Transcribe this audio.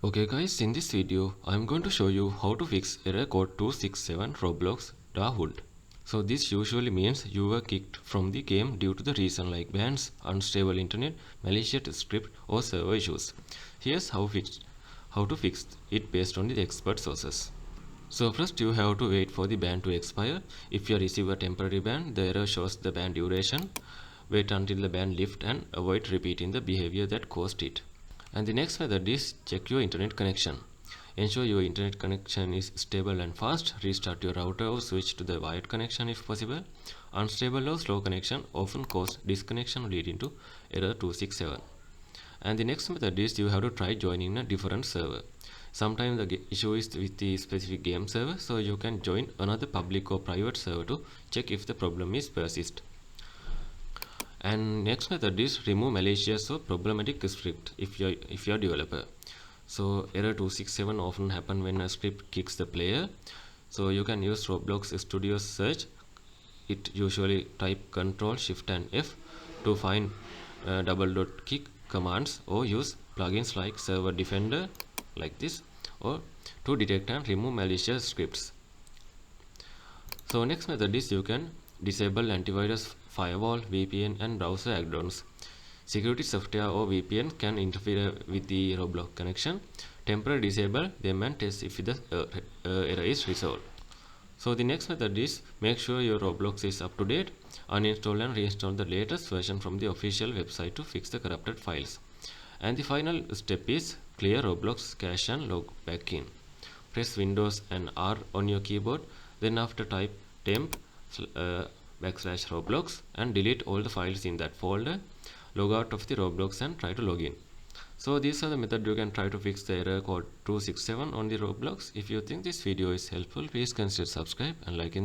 Okay guys, in this video I'm going to show you how to fix error code 267 Roblox Hood. So this usually means you were kicked from the game due to the reason like bans, unstable internet, malicious script or server issues. Here's how to fix it based on the expert sources. So first you have to wait for the ban to expire. If you receive a temporary ban, the error shows the ban duration. Wait until the ban lifts and avoid repeating the behavior that caused it. And the next method is check your internet connection. Ensure your internet connection is stable and fast. Restart your router or switch to the wired connection if possible. Unstable or slow connection often cause disconnection leading to error 267. And the next method is you have to try joining a different server. Sometimes the issue is with the specific game server, so you can join another public or private server to check if the problem is persist. And next method is remove malicious or problematic script if you're a developer. So error 267 often happen when a script kicks the player. So you can use Roblox Studio search. It usually type Ctrl Shift and F to find double dot kick commands, or use plugins like Server Defender like this, or to detect and remove malicious scripts. So next method is you can disable antivirus, firewall, VPN and browser add-ons. Security software or VPN can interfere with the Roblox connection. Temporarily disable them and test if the error is resolved. So the next method is make sure your Roblox is up to date. Uninstall and reinstall the latest version from the official website to fix the corrupted files. And the final step is clear Roblox cache and log back in. Press Windows and R on your keyboard. Then after type temp /Roblox and delete all the files in that folder. Log out of the Roblox and try to log in. So these are the methods you can try to fix the error code 267 on the Roblox. If you think this video is helpful, please consider subscribe and like in